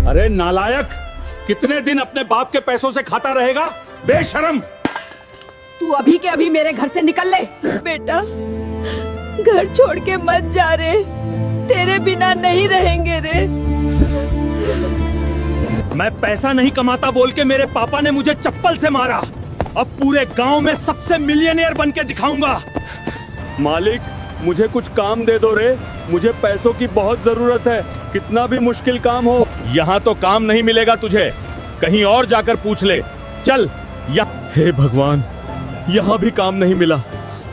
अरे नालायक, कितने दिन अपने बाप के पैसों से खाता रहेगा? बेशरम! तू अभी के अभी मेरे घर से निकल ले। बेटा, घर छोड़ के मत जा रे, तेरे बिना नहीं रहेंगे रे। मैं पैसा नहीं कमाता बोल के मेरे पापा ने मुझे चप्पल से मारा। अब पूरे गांव में सबसे मिलियनेयर बन के दिखाऊंगा। मालिक, मुझे कुछ काम दे दो रे, मुझे पैसों की बहुत जरूरत है। कितना भी मुश्किल काम हो, यहाँ तो काम नहीं मिलेगा तुझे, कहीं और जाकर पूछ ले। चल हे भगवान, यहाँ भी काम नहीं मिला।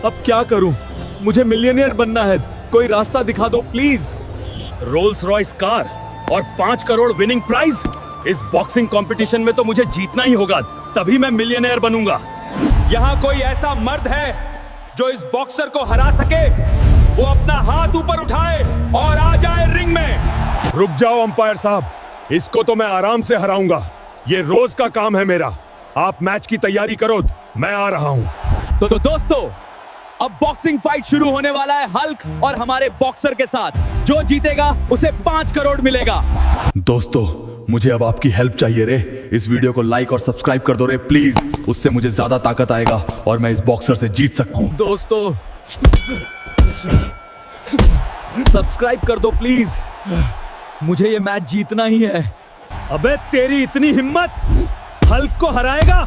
अब क्या करूं? मुझे मिलियनेयर बनना है, कोई रास्ता दिखा दो प्लीज। रोल्स रॉयस कार और 5 करोड़ विनिंग प्राइज। इस बॉक्सिंग कंपटीशन में तो मुझे जीतना ही होगा, तभी मैं मिलियनेयर बनूंगा। यहाँ कोई ऐसा मर्द है जो इस बॉक्सर को हरा सके? वो अपना हाथ ऊपर उठाए और आ जाए रिंग में। रुक जाओ अंपायर साहब, इसको तो मैं आराम से हराऊंगा। ये रोज का काम है मेरा। आप मैच की तैयारी करो, मैं आ रहा हूँ। तो दोस्तों, अब बॉक्सिंग फाइट शुरू होने वाला है हल्क और हमारे बॉक्सर के साथ। जो जीतेगा उसे 5 करोड़ मिलेगा। दोस्तों, मुझे अब आपकी हेल्प चाहिए रे। इस वीडियो को लाइक और सब्सक्राइब कर दो रे प्लीज, उससे मुझे ज्यादा ताकत आएगा और मैं इस बॉक्सर से जीत सकता हूँ। दोस्तों, सब्सक्राइब कर दो प्लीज, मुझे ये मैच जीतना ही है। अबे तेरी इतनी हिम्मत, हल्क को हराएगा?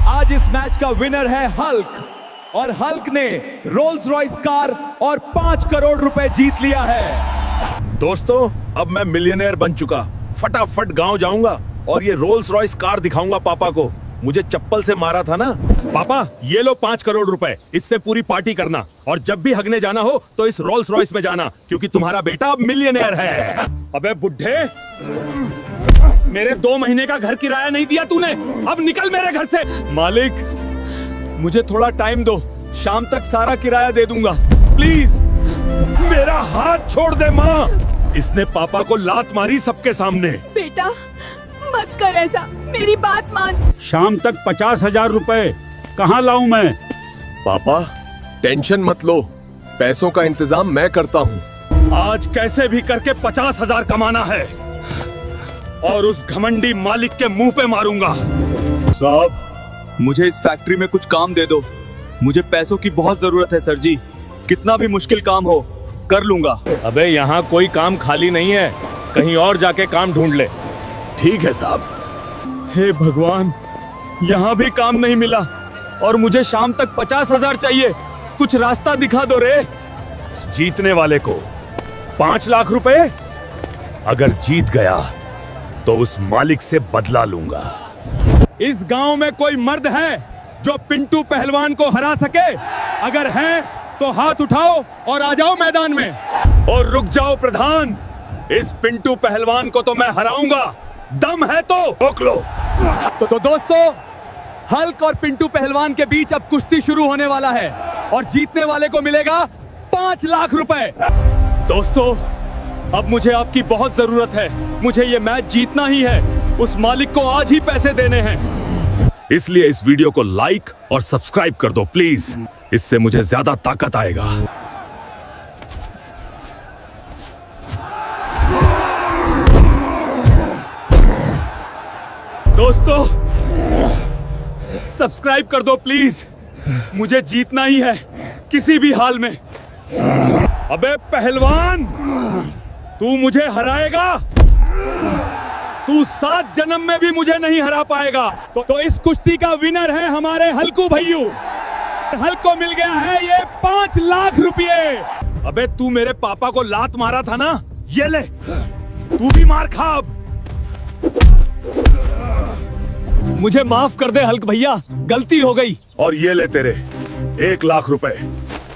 आज इस मैच का विनर है हल्क और हल्क ने रोल्स रॉयस कार और 5 करोड़ रुपए जीत लिया है। दोस्तों, अब मैं मिलियनेयर बन चुका। फटाफट गांव जाऊंगा और ये रोल्स रॉयस कार दिखाऊंगा पापा को। मुझे चप्पल से मारा था ना। पापा, ये लो 5 करोड़ रुपए, इससे पूरी पार्टी करना। और जब भी हगने जाना हो तो इस रोल्स रॉयस में जाना, क्योंकि तुम्हारा बेटा अब मिलियनेयर है। अबे बुड्ढे, मेरे 2 महीने का घर किराया नहीं दिया तूने, अब निकल मेरे घर से। मालिक, मुझे थोड़ा टाइम दो, शाम तक सारा किराया दे दूंगा प्लीज। मेरा हाथ छोड़ दे माँ। इसने पापा को लात मारी सबके सामने। बेटा, मत कर ऐसा, मेरी बात मान। शाम तक 50,000 रुपए कहाँ लाऊं मैं? पापा, टेंशन मत लो, पैसों का इंतजाम मैं करता हूँ। आज कैसे भी करके 50,000 कमाना है और उस घमंडी मालिक के मुंह पे मारूंगा। साहब, मुझे इस फैक्ट्री में कुछ काम दे दो। मुझे पैसों की बहुत जरूरत है सर जी, कितना भी मुश्किल काम हो कर लूंगा। अबे यहाँ कोई काम खाली नहीं है, कहीं और जाके काम ढूंढ ले। ठीक है साहब। हे भगवान, यहाँ भी काम नहीं मिला और मुझे शाम तक 50,000 चाहिए। कुछ रास्ता दिखा दो रे। जीतने वाले को 5 लाख रुपए? अगर जीत गया तो उस मालिक से बदला लूंगा। इस गांव में कोई मर्द है जो पिंटू पहलवान को हरा सके? अगर है तो हाथ उठाओ और आ जाओ मैदान में। और रुक जाओ प्रधान, इस पिंटू पहलवान को तो मैं हराऊंगा। दम है तो रोक लो। तो दोस्तों, हल्क और पिंटू पहलवान के बीच अब कुश्ती शुरू होने वाला है और जीतने वाले को मिलेगा 5 लाख रुपए। दोस्तों, अब मुझे आपकी बहुत जरूरत है। मुझे ये मैच जीतना ही है। उस मालिक को आज ही पैसे देने हैं। इसलिए इस वीडियो को लाइक और सब्सक्राइब कर दो प्लीज, इससे मुझे ज्यादा ताकत आएगा। दोस्तों, सब्सक्राइब कर दो प्लीज, मुझे जीतना ही है किसी भी हाल में। अबे पहलवान, तू मुझे हराएगा? तू 7 जन्म में भी मुझे नहीं हरा पाएगा। तो इस कुश्ती का विनर है हमारे हल्कू भैयू। हल्क को मिल गया है ये 5 लाख रुपये। अबे तू मेरे पापा को लात मारा था ना, ये ले, तू भी मार खा अब। मुझे माफ कर दे हल्क भैया, गलती हो गई। और ये ले तेरे 1 लाख रुपए,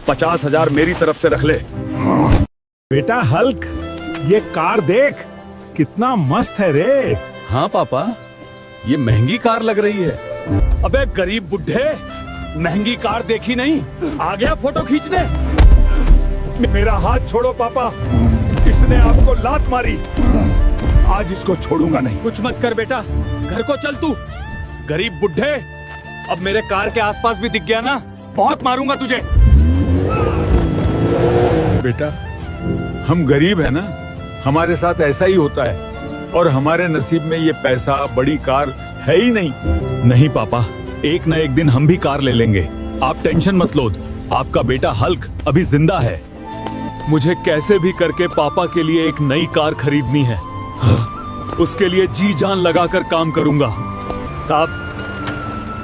50,000 मेरी तरफ से रख ले। बेटा हल्क, ये कार देख, कितना मस्त है रे। हाँ पापा, ये महंगी कार लग रही है। अबे गरीब बुड्ढे, महंगी कार देखी नहीं, आ गया फोटो खींचने। मेरा हाथ छोड़ो पापा, इसने आपको लात मारी, आज इसको छोड़ूंगा नहीं। कुछ मत कर बेटा, घर को चल तू। गरीब बुड्ढे, अब मेरे कार के आसपास भी दिख गया ना, बहुत मारूंगा तुझे। बेटा, हम गरीब है ना, हमारे साथ ऐसा ही होता है। और हमारे नसीब में ये पैसा, बड़ी कार है ही नहीं। नहीं पापा, एक न एक दिन हम भी कार ले लेंगे। आप टेंशन मत लो, आपका बेटा हल्क अभी जिंदा है। मुझे कैसे भी करके पापा के लिए एक नई कार खरीदनी है। उसके लिए जी जान लगाकर काम करूंगा। साहब,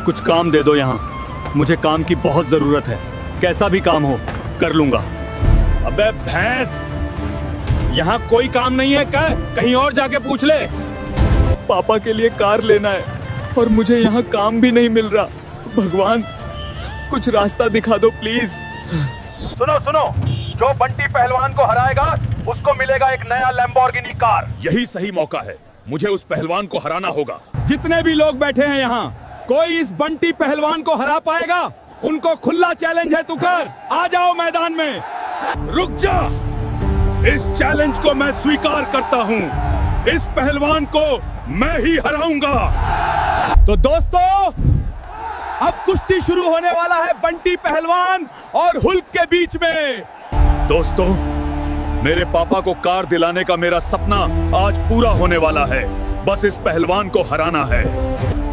कुछ काम दे दो यहाँ। मुझे काम की बहुत जरूरत है। कैसा भी काम हो कर लूंगा। अबे भैंस, यहाँ कोई काम नहीं है क्या? कहीं और जाके पूछ ले। पापा के लिए कार लेना है और मुझे यहाँ काम भी नहीं मिल रहा। भगवान, कुछ रास्ता दिखा दो प्लीज। सुनो सुनो, जो बंटी पहलवान को हराएगा उसको मिलेगा एक नया लैम्बोर्गिनी कार। यही सही मौका है, मुझे उस पहलवान को हराना होगा। जितने भी लोग बैठे हैं यहाँ, कोई इस बंटी पहलवान को हरा पाएगा? उनको खुला चैलेंज है, तू कर, आ जाओ मैदान में। रुक जा, इस चैलेंज को मैं स्वीकार करता हूँ। इस पहलवान को मैं ही हराऊंगा। तो दोस्तों, अब कुश्ती शुरू होने वाला है बंटी पहलवान और हुल्क के बीच में। दोस्तों, मेरे पापा को कार दिलाने का मेरा सपना आज पूरा होने वाला है। बस इस पहलवान को हराना है।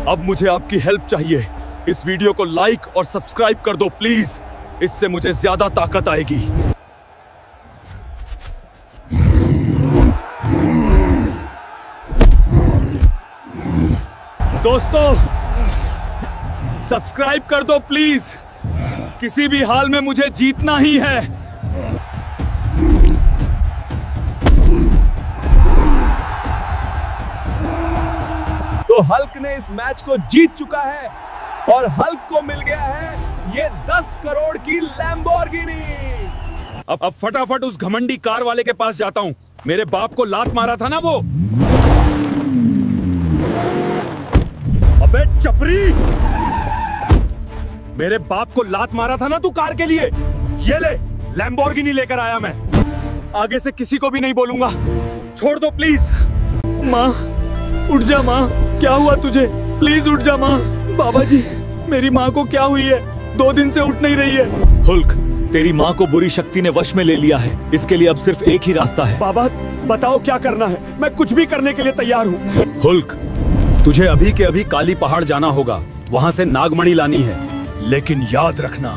अब मुझे आपकी हेल्प चाहिए। इस वीडियो को लाइक और सब्सक्राइब कर दो प्लीज। इससे मुझे ज्यादा ताकत आएगी। दोस्तों, सब्सक्राइब कर दो प्लीज। किसी भी हाल में मुझे जीतना ही है। तो हल्क ने इस मैच को जीत चुका है और हल्क को मिल गया है ये 10 करोड़ की लैम्बोर्गिनी। अब फटाफट उस घमंडी कार वाले के पास जाता हूँ। मेरे बाप को लात मारा था ना वो। अबे चपरी, मेरे बाप को लात मारा था ना तू कार के लिए। ये ले, लैम्बोर्गिनी लेकर आया मैं। आगे से किसी को भी नहीं बोलूंगा। छोड़ दो प्लीज। माँ, उठ जा माँ। क्या हुआ तुझे? प्लीज उठ जा माँ। बाबा जी, मेरी माँ को क्या हुई है? 2 दिन से उठ नहीं रही है। हुल्क, तेरी माँ को बुरी शक्ति ने वश में ले लिया है। इसके लिए अब सिर्फ एक ही रास्ता है। बाबा, बताओ क्या करना है? मैं कुछ भी करने के लिए तैयार हूँ। हुल्क, तुझे अभी के अभी काली पहाड़ जाना होगा। वहाँ से नागमणि लानी है। लेकिन याद रखना,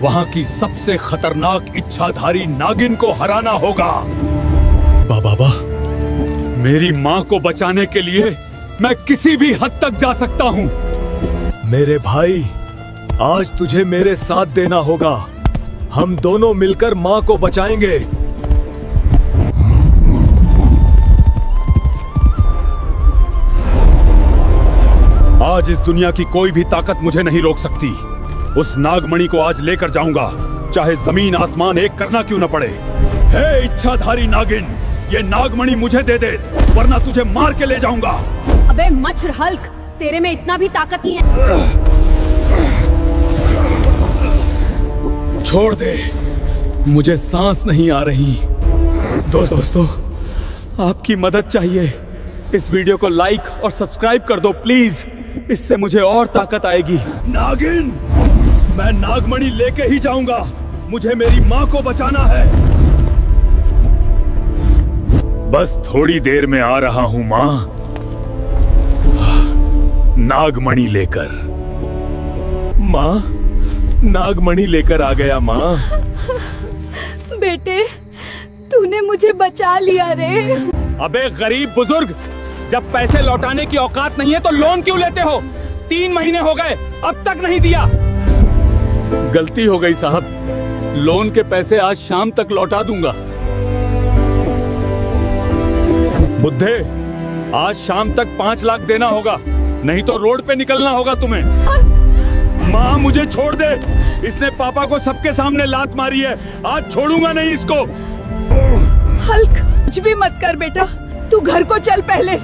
वहाँ की सबसे खतरनाक इच्छाधारी नागिन को हराना होगा। बाबा, मेरी माँ को बचाने के लिए मैं किसी भी हद तक जा सकता हूँ। मेरे भाई, आज तुझे मेरे साथ देना होगा। हम दोनों मिलकर माँ को बचाएंगे। आज इस दुनिया की कोई भी ताकत मुझे नहीं रोक सकती। उस नागमणि को आज लेकर जाऊंगा, चाहे जमीन आसमान एक करना क्यों न पड़े। हे इच्छाधारी नागिन, ये नागमणि मुझे दे दे, वरना तुझे मार के ले जाऊंगा। अबे मच्छर हल्क, तेरे में इतना भी ताकत नहीं है। छोड़ दे, मुझे सांस नहीं आ रही। दोस्तों, आपकी मदद चाहिए। इस वीडियो को लाइक और सब्सक्राइब कर दो प्लीज। इससे मुझे और ताकत आएगी। नागिन, मैं नागमणि लेके ही जाऊंगा। मुझे मेरी माँ को बचाना है। बस थोड़ी देर में आ रहा हूँ माँ, नागमणि लेकर। माँ, नागमणि लेकर आ गया माँ। बेटे, तूने मुझे बचा लिया रे। अबे गरीब बुजुर्ग, जब पैसे लौटाने की औकात नहीं है तो लोन क्यों लेते हो? 3 महीने हो गए, अब तक नहीं दिया। गलती हो गई साहब, लोन के पैसे आज शाम तक लौटा दूंगा। बुद्धे, आज शाम तक 5 लाख देना होगा, नहीं तो रोड पे निकलना होगा तुम्हें। माँ, मुझे छोड़ दे। इसने पापा को सबके सामने लात मारी है। आज छोड़ूंगा नहीं इसको। हल्क, कुछ भी मत कर बेटा, तू घर को चल पहले।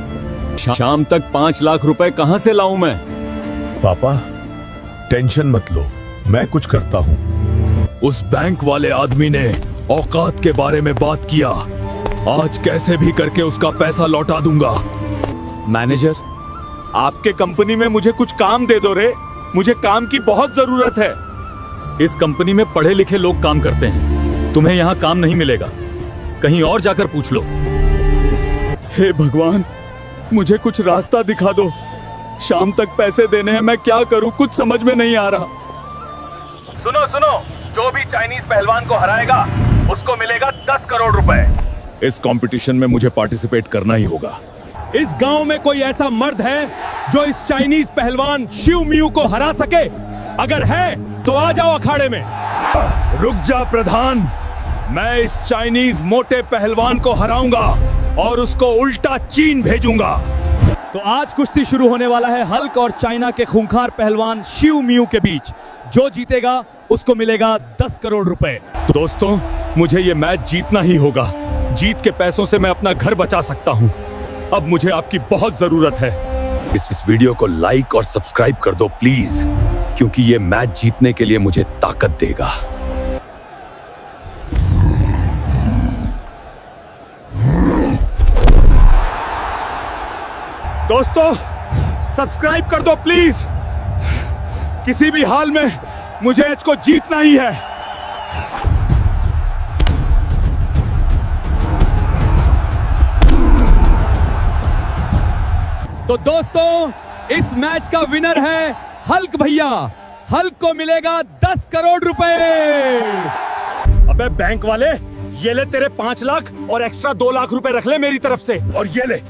शाम तक 5 लाख रुपए कहाँ से लाऊं मैं? पापा, टेंशन मत लो, मैं कुछ करता हूँ। उस बैंक वाले आदमी ने औकात के बारे में बात किया। आज कैसे भी करके उसका पैसा लौटा दूंगा। मैनेजर, आपके कंपनी में मुझे कुछ काम दे दो रे। मुझे काम की बहुत जरूरत है। इस कंपनी में पढ़े लिखे लोग काम करते हैं। तुम्हें यहाँ काम नहीं मिलेगा। कहीं और जाकर पूछ लो। हे भगवान, मुझे कुछ रास्ता दिखा दो। शाम तक पैसे देने हैं, मैं क्या करूं, कुछ समझ में नहीं आ रहा। सुनो सुनो, जो भी चाइनीज पहलवान को हराएगा उसको मिलेगा 10 करोड़ रुपए। इस कंपटीशन में मुझे पार्टिसिपेट करना ही होगा। इस गांव में कोई ऐसा मर्द है जो इस चाइनीज पहलवान शिव मियू को हरा सके? अगर है तो आ जाओ अखाड़े में। रुक जा प्रधान, मैं इस चाइनीज मोटे पहलवान को हराऊंगा और उसको उल्टा चीन भेजूंगा। तो आज कुश्ती शुरू होने वाला है हल्क और चाइना के खूंखार पहलवान शिव मियू के बीच। जो जीतेगा उसको मिलेगा 10 करोड़ रुपए। दोस्तों, मुझे ये मैच जीतना ही होगा। जीत के पैसों से मैं अपना घर बचा सकता हूँ। अब मुझे आपकी बहुत जरूरत है। इस वीडियो को लाइक और सब्सक्राइब कर दो प्लीज, क्योंकि ये मैच जीतने के लिए मुझे ताकत देगा। दोस्तों, सब्सक्राइब कर दो प्लीज। किसी भी हाल में मुझे मैच को जीतना ही है। तो दोस्तों, इस मैच का विनर है हल्क भैया। हल्क को मिलेगा 10 करोड़ रुपए। अबे बैंक वाले, ये ले तेरे 5 लाख और एक्स्ट्रा 2 लाख रुपए रख ले मेरी तरफ से। और ये ले,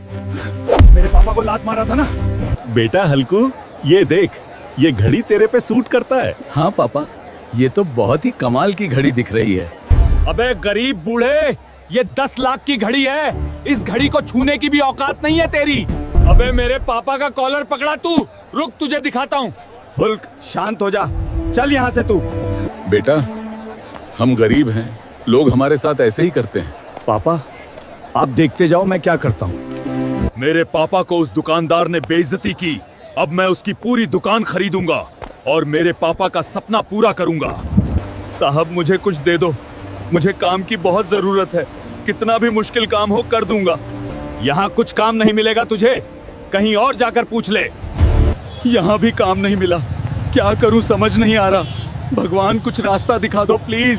मेरे पापा को लात मारा था ना। बेटा हल्कू, ये देख, ये घड़ी तेरे पे सूट करता है। हाँ पापा, ये तो बहुत ही कमाल की घड़ी दिख रही है। अबे गरीब बूढ़े, ये 10 लाख की घड़ी है। इस घड़ी को छूने की भी औकात नहीं है तेरी। अबे मेरे पापा का कॉलर पकड़ा तू। रुक, तुझे दिखाता हूँ। हुल्क, शांत हो जा, चल यहाँ से तू। बेटा, हम गरीब हैं, लोग हमारे साथ ऐसे ही करते हैं। पापा, आप देखते जाओ मैं क्या करता हूँ। मेरे पापा को उस दुकानदार ने बेइज्जती की। अब मैं उसकी पूरी दुकान खरीदूंगा और मेरे पापा का सपना पूरा करूंगा। साहब, मुझे कुछ दे दो, मुझे काम की बहुत जरूरत है। कितना भी मुश्किल काम हो कर दूंगा। यहाँ कुछ काम नहीं मिलेगा तुझे, कहीं और जाकर पूछ ले। यहाँ भी काम नहीं मिला, क्या करूं समझ नहीं आ रहा। भगवान, कुछ रास्ता दिखा दो प्लीज।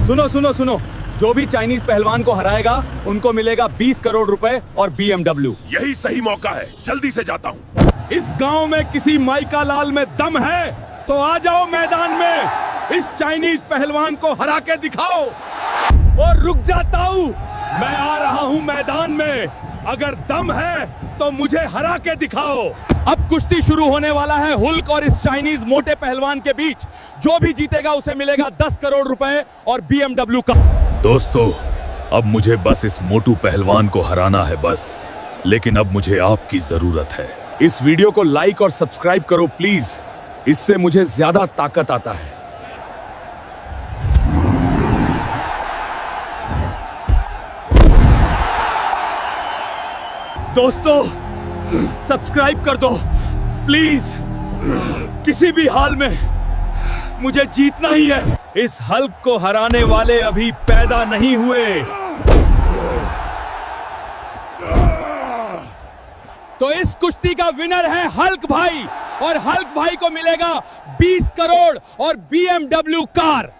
सुनो सुनो सुनो, जो भी चाइनीज पहलवान को हराएगा उनको मिलेगा 20 करोड़ रुपए और BMW। यही सही मौका है, जल्दी से जाता हूँ। इस गांव में किसी माइका लाल में दम है तो आ जाओ मैदान में। इस चाइनीज पहलवान को हरा के दिखाओ। और रुक जाता हूँ, मैं आ रहा हूँ मैदान में। अगर दम है तो मुझे हरा के दिखाओ। अब कुश्ती शुरू होने वाला है हुल्क और इस चाइनीज मोटे पहलवान के बीच। जो भी जीतेगा उसे मिलेगा 10 करोड़ रुपए और BMW का। दोस्तों, अब मुझे बस इस मोटू पहलवान को हराना है बस। लेकिन अब मुझे आपकी जरूरत है। इस वीडियो को लाइक और सब्सक्राइब करो प्लीज, इससे मुझे ज्यादा ताकत आता है। दोस्तों, सब्सक्राइब कर दो प्लीज। किसी भी हाल में मुझे जीतना ही है। इस हल्क को हराने वाले अभी पैदा नहीं हुए। तो इस कुश्ती का विनर है हल्क भाई और हल्क भाई को मिलेगा 20 करोड़ और BMW कार।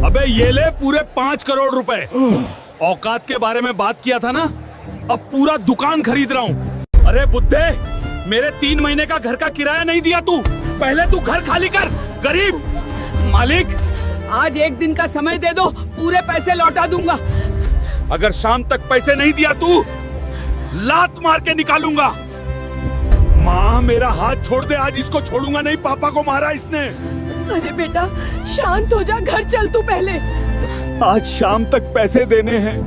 अबे ये ले पूरे 5 करोड़ रुपए। औकात के बारे में बात किया था ना, अब पूरा दुकान खरीद रहा हूँ। अरे बुद्धे, मेरे 3 महीने का घर का किराया नहीं दिया तू। पहले तू घर खाली कर, गरीब। मालिक, आज एक दिन का समय दे दो, पूरे पैसे लौटा दूंगा। अगर शाम तक पैसे नहीं दिया तू, लात मार के निकालूंगा। माँ, मेरा हाथ छोड़ दे, आज इसको छोड़ूंगा नहीं। पापा को मारा इसने। अरे बेटा, शांत हो जा, घर चल तू पहले। आज शाम तक पैसे देने हैं,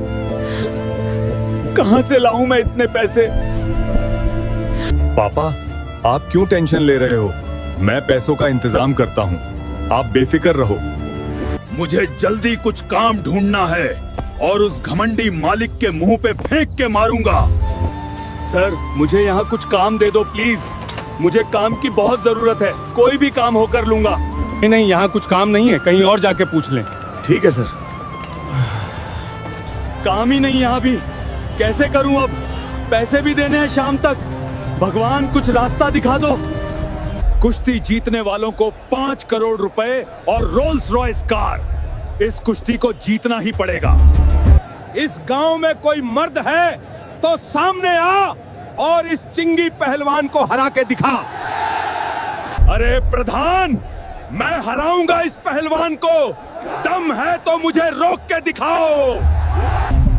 कहां से लाऊं मैं इतने पैसे? पापा, आप क्यों टेंशन ले रहे हो? मैं पैसों का इंतजाम करता हूँ, आप बेफिक्र रहो। मुझे जल्दी कुछ काम ढूंढना है और उस घमंडी मालिक के मुंह पे फेंक के मारूंगा। सर, मुझे यहाँ कुछ काम दे दो प्लीज। मुझे काम की बहुत जरूरत है, कोई भी काम हो कर लूंगा। नहीं, यहाँ कुछ काम नहीं है, कहीं और जाके पूछ लें। ठीक है सर। काम ही नहीं यहाँ भी, कैसे करूं अब? पैसे भी देने हैं शाम तक। भगवान, कुछ रास्ता दिखा दो। कुश्ती जीतने वालों को 5 करोड़ रुपए और रोल्स रॉयस कार। इस कुश्ती को जीतना ही पड़ेगा। इस गांव में कोई मर्द है तो सामने आ और इस चिंगी पहलवान को हरा के दिखा। अरे प्रधान, मैं हराऊंगा इस पहलवान को। दम है तो मुझे रोक के दिखाओ।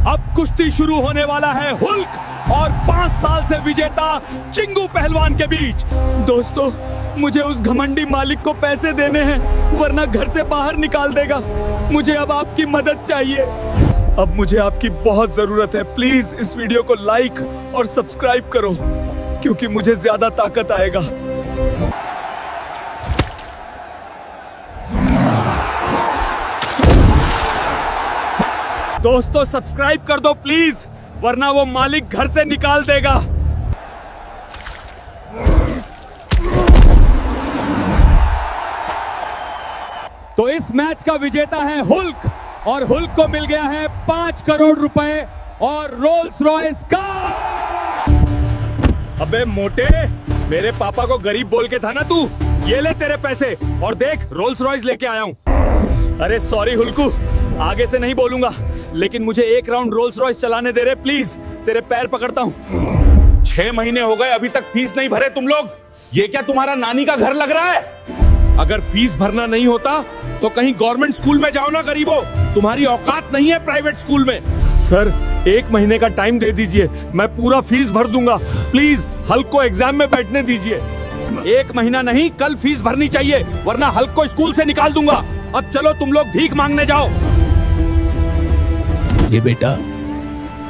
अब कुश्ती शुरू होने वाला है हुल्क और 5 साल से विजेता चिंगू पहलवान के बीच। दोस्तों, मुझे उस घमंडी मालिक को पैसे देने हैं, वरना घर से बाहर निकाल देगा। मुझे अब आपकी मदद चाहिए। अब मुझे आपकी बहुत जरूरत है। प्लीज इस वीडियो को लाइक और सब्सक्राइब करो, क्योंकि मुझे ज्यादा ताकत आएगा। दोस्तों, सब्सक्राइब कर दो प्लीज, वरना वो मालिक घर से निकाल देगा। तो इस मैच का विजेता है हुल्क, और हुल्क को मिल गया है 5 करोड़ रुपए और रोल्स रॉयस कार। अबे मोटे, मेरे पापा को गरीब बोल के था ना तू। ये ले तेरे पैसे, और देख रोल्स रॉयस लेके आया हूँ। अरे सॉरी हुल्कू, आगे से नहीं बोलूंगा, लेकिन मुझे 1 राउंड रोल्स रॉयस चलाने दे रहे प्लीज। तेरे पैर पकड़ता हूँ। 6 महीने हो गए, अभी तक फीस नहीं भरे तुम लोग। ये क्या तुम्हारा नानी का घर लग रहा है? अगर फीस भरना नहीं होता तो कहीं गवर्नमेंट स्कूल में जाओ ना गरीबो। तुम्हारी औकात नहीं है प्राइवेट स्कूल में। सर, 1 महीने का टाइम दे दीजिए, मैं पूरा फीस भर दूंगा। प्लीज हल्क को एग्जाम में बैठने दीजिए। 1 महीना नहीं, कल फीस भरनी चाहिए, वरना हल्क को स्कूल से निकाल दूंगा। अब चलो तुम लोग भीख मांगने जाओ। ये बेटा,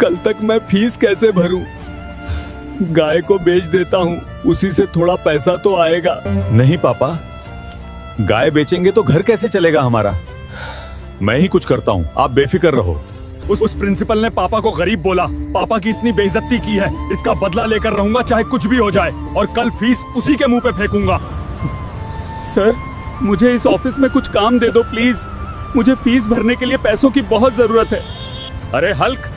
कल तक मैं फीस कैसे भरूं? गाय को बेच देता हूँ, उसी से थोड़ा पैसा तो आएगा। नहीं पापा, गाय बेचेंगे तो घर कैसे चलेगा हमारा? मैं ही कुछ करता हूँ, आप बेफिक्र रहो। उस प्रिंसिपल ने पापा को गरीब बोला, पापा की इतनी बेइज्जती की है, इसका बदला लेकर रहूंगा चाहे कुछ भी हो जाए, और कल फीस उसी के मुंह पे फेंकूंगा। सर, मुझे इस ऑफिस में कुछ काम दे दो प्लीज, मुझे फीस भरने के लिए पैसों की बहुत जरूरत है। अरे हल्क,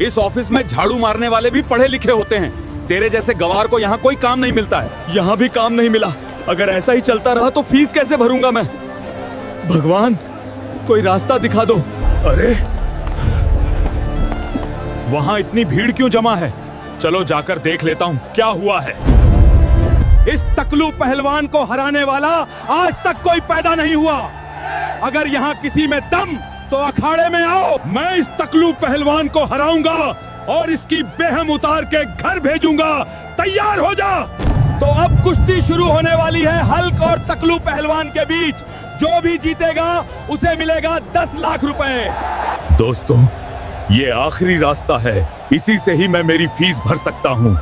इस ऑफिस में झाड़ू मारने वाले भी पढ़े लिखे होते हैं। तेरे जैसे गवार को यहाँ कोई काम नहीं मिलता है। यहाँ भी काम नहीं मिला। अगर ऐसा ही चलता रहा तो फीस कैसे भरूंगा मैं? भगवान, कोई रास्ता दिखा दो। अरे, वहां इतनी भीड़ क्यों जमा है? चलो जाकर देख लेता हूँ क्या हुआ है। इस तकलू पहलवान को हराने वाला आज तक कोई पैदा नहीं हुआ। अगर यहाँ किसी में दम तो अखाड़े में आओ। मैं इस तकलू पहलवान को हराऊंगा और इसकी बेहम उतार के घर भेजूंगा। तैयार हो जा। तो अब कुश्ती शुरू होने वाली है हल्क और तकलू पहलवान के बीच। जो भी जीतेगा उसे मिलेगा 10 लाख रुपए। दोस्तों, ये आखिरी रास्ता है, इसी से ही मैं मेरी फीस भर सकता हूँ।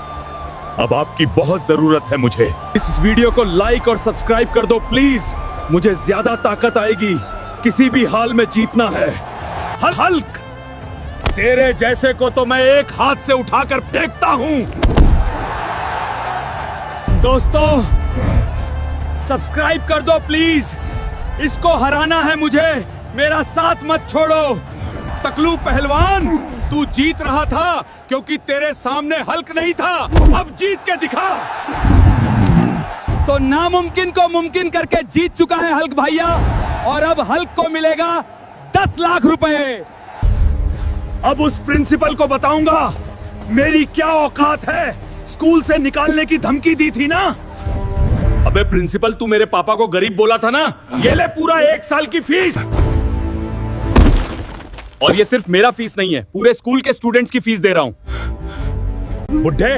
अब आपकी बहुत जरूरत है मुझे। इस वीडियो को लाइक और सब्सक्राइब कर दो प्लीज, मुझे ज्यादा ताकत आएगी। किसी भी हाल में जीतना है। हल्क, तेरे जैसे को तो मैं एक हाथ से उठाकर फेंकता हूँ। दोस्तों, सब्सक्राइब कर दो प्लीज, इसको हराना है मुझे, मेरा साथ मत छोड़ो। तकलू पहलवान, तू जीत रहा था क्योंकि तेरे सामने हल्क नहीं था, अब जीत के दिखा। तो नामुमकिन को मुमकिन करके जीत चुका है हल्क भैया, और अब हल्क को मिलेगा 10 लाख रुपए। अब उस प्रिंसिपल को बताऊंगा मेरी क्या औकात है। स्कूल से निकालने की धमकी दी थी ना। अबे प्रिंसिपल, तू मेरे पापा को गरीब बोला था ना। ये ले पूरा 1 साल की फीस। और ये सिर्फ मेरा फीस नहीं है, पूरे स्कूल के स्टूडेंट्स की फीस दे रहा हूँ। बुड्ढे,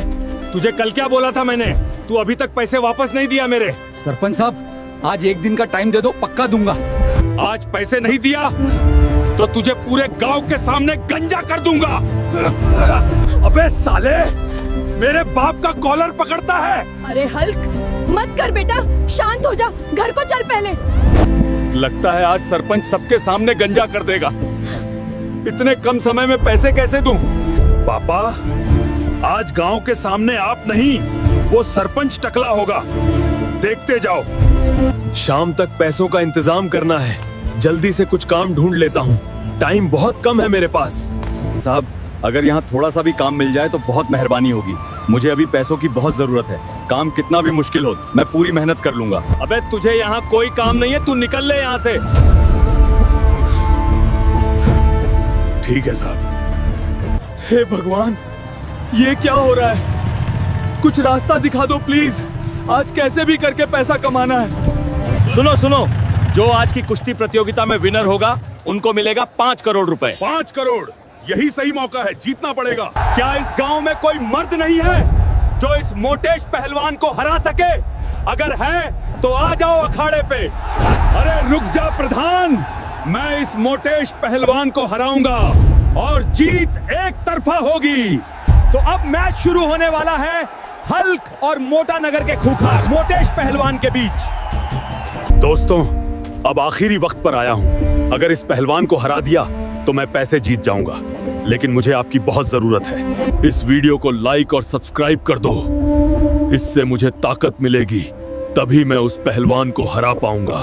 तुझे कल क्या बोला था मैंने? तू अभी तक पैसे वापस नहीं दिया मेरे। सरपंच साहब, आज 1 दिन का टाइम दे दो, पक्का दूंगा। आज पैसे नहीं दिया तो तुझे पूरे गांव के सामने गंजा कर दूंगा। अबे साले, मेरे बाप का कॉलर पकड़ता है। अरे हल्क, मत कर बेटा, शांत हो जा, घर को चल पहले। लगता है आज सरपंच सबके सामने गंजा कर देगा। इतने कम समय में पैसे कैसे दूं? पापा, आज गांव के सामने आप नहीं, वो सरपंच टकला होगा, देखते जाओ। शाम तक पैसों का इंतजाम करना है, जल्दी से कुछ काम ढूंढ लेता हूँ, टाइम बहुत कम है मेरे पास। साहब, अगर यहाँ थोड़ा सा भी काम मिल जाए तो बहुत मेहरबानी होगी। मुझे अभी पैसों की बहुत जरूरत है। काम कितना भी मुश्किल हो, मैं पूरी मेहनत कर लूंगा। अबे तुझे यहाँ कोई काम नहीं है, तू निकल ले यहाँ से। ठीक है साहब, हे भगवान, ये क्या हो रहा है? कुछ रास्ता दिखा दो प्लीज। आज कैसे भी करके पैसा कमाना है। सुनो सुनो, जो आज की कुश्ती प्रतियोगिता में विनर होगा उनको मिलेगा 5 करोड़ रुपए। 5 करोड़, यही सही मौका है, जीतना पड़ेगा। क्या इस गांव में कोई मर्द नहीं है जो इस मोटेश पहलवान को हरा सके? अगर है तो आ जाओ अखाड़े पे। अरे रुक जा प्रधान, मैं इस मोटेश पहलवान को हराऊंगा और जीत एक तरफा होगी। तो अब मैच शुरू होने वाला है हल्क और मोटा नगर के खूंखार मोटेश पहलवान के बीच। दोस्तों, अब आखिरी वक्त पर आया हूं। अगर इस पहलवान को हरा दिया तो मैं पैसे जीत जाऊंगा, लेकिन मुझे आपकी बहुत जरूरत है। इस वीडियो को लाइक और सब्सक्राइब कर दो, इससे मुझे ताकत मिलेगी, तभी मैं उस पहलवान को हरा पाऊंगा।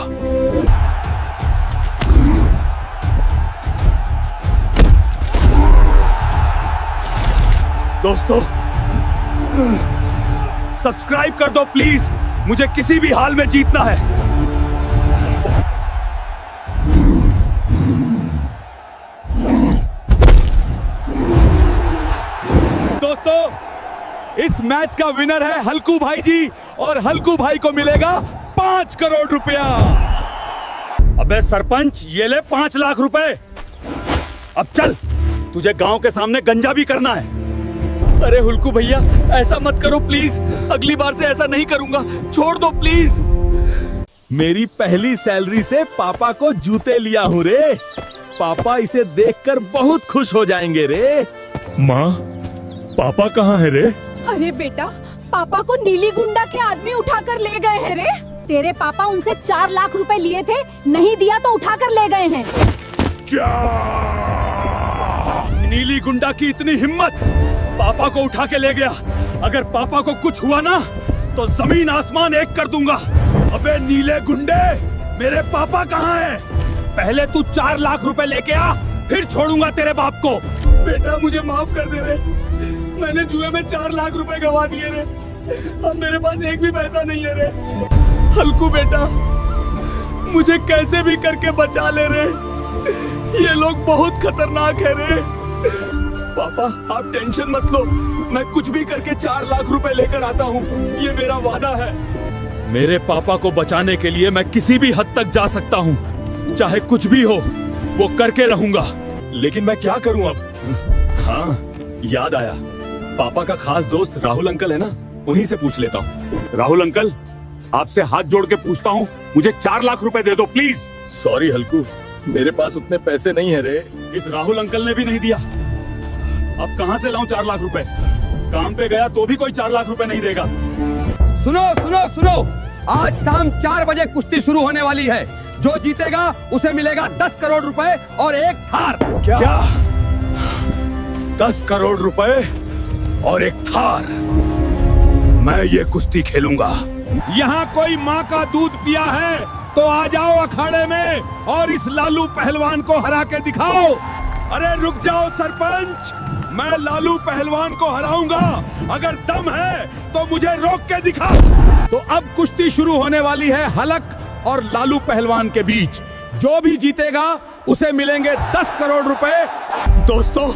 दोस्तों, सब्सक्राइब कर दो प्लीज, मुझे किसी भी हाल में जीतना है। दोस्तों, इस मैच का विनर है हल्कू भाई जी और हल्कू भाई को मिलेगा 5 करोड़ रुपया। अबे सरपंच, ये ले 5 लाख रुपए। अब चल, तुझे गांव के सामने गंजा भी करना है। अरे हुल्कू भैया, ऐसा मत करो प्लीज, अगली बार से ऐसा नहीं करूंगा, छोड़ दो प्लीज। मेरी पहली सैलरी से पापा को जूते लिया हूँ रे। पापा इसे देखकर बहुत खुश हो जाएंगे रे। माँ, पापा कहाँ है रे? अरे बेटा, पापा को नीली गुंडा के आदमी उठाकर ले गए हैं रे। तेरे पापा उनसे 4 लाख रुपए लिए थे, नहीं दिया तो उठाकर ले गए हैं। नीली गुंडा की इतनी हिम्मत, पापा को उठा के ले गया। अगर पापा को कुछ हुआ ना तो जमीन आसमान एक कर दूंगा। अबे नीले गुंडे, मेरे पापा कहाँ हैं? पहले तू 4 लाख रुपए लेके आ, फिर छोड़ूंगा तेरे बाप को। बेटा मुझे माफ कर दे रे, मैंने जुए में 4 लाख रुपए गवा दिए रे। अब मेरे पास एक भी पैसा नहीं है रे। हल्कू बेटा, मुझे कैसे भी करके बचा ले रे, ये लोग बहुत खतरनाक है रे। पापा आप टेंशन मत लो, मैं कुछ भी करके 4 लाख रुपए लेकर आता हूँ, ये मेरा वादा है। मेरे पापा को बचाने के लिए मैं किसी भी हद तक जा सकता हूँ, चाहे कुछ भी हो वो करके रहूंगा। लेकिन मैं क्या करूँ अब? हाँ, याद आया, पापा का खास दोस्त राहुल अंकल है ना, उन्हीं से पूछ लेता हूँ। राहुल अंकल, आपसे हाथ जोड़ के पूछता हूँ, मुझे 4 लाख रुपए दे दो प्लीज। सॉरी हल्कू, मेरे पास उतने पैसे नहीं है रे। इस राहुल अंकल ने भी नहीं दिया, अब कहाँ से लाऊं 4 लाख रुपए? काम पे गया तो भी कोई 4 लाख रुपए नहीं देगा। सुनो सुनो सुनो, आज शाम 4 बजे कुश्ती शुरू होने वाली है। जो जीतेगा उसे मिलेगा 10 करोड़ रुपए और एक थार। क्या? 10 करोड़ रुपए और एक थार? मैं ये कुश्ती खेलूंगा। यहाँ कोई माँ का दूध पिया है तो आ जाओ अखाड़े में और इस लालू पहलवान को हरा के दिखाओ। अरे रुक जाओ सरपंच, मैं लालू पहलवान को हराऊंगा। अगर दम है तो मुझे रोक के दिखा। तो अब कुश्ती शुरू होने वाली है हलक और लालू पहलवान के बीच। जो भी जीतेगा उसे मिलेंगे 10 करोड़ रुपए। दोस्तों,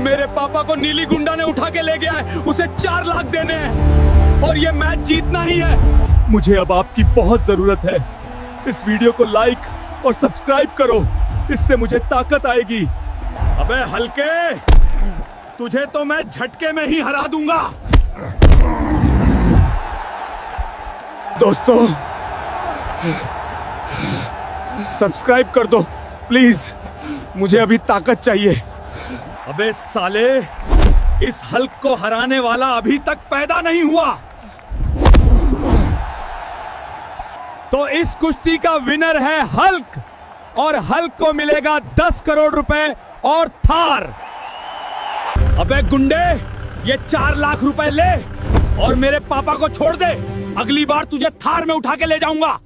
मेरे पापा को नीली गुंडा ने उठा के ले गया है, उसे 4 लाख देने हैं और ये मैच जीतना ही है। मुझे अब आपकी बहुत जरूरत है। इस वीडियो को लाइक और सब्सक्राइब करो, इससे मुझे ताकत आएगी। अबे हल्के, तुझे तो मैं झटके में ही हरा दूंगा। दोस्तों, सब्सक्राइब कर दो प्लीज, मुझे अभी ताकत चाहिए। अबे साले, इस हल्क को हराने वाला अभी तक पैदा नहीं हुआ। तो इस कुश्ती का विनर है हल्क और हल्क को मिलेगा 10 करोड़ रुपए और थार। अबे गुंडे, ये 4 लाख रुपए ले और मेरे पापा को छोड़ दे। अगली बार तुझे थार में उठा के ले जाऊंगा।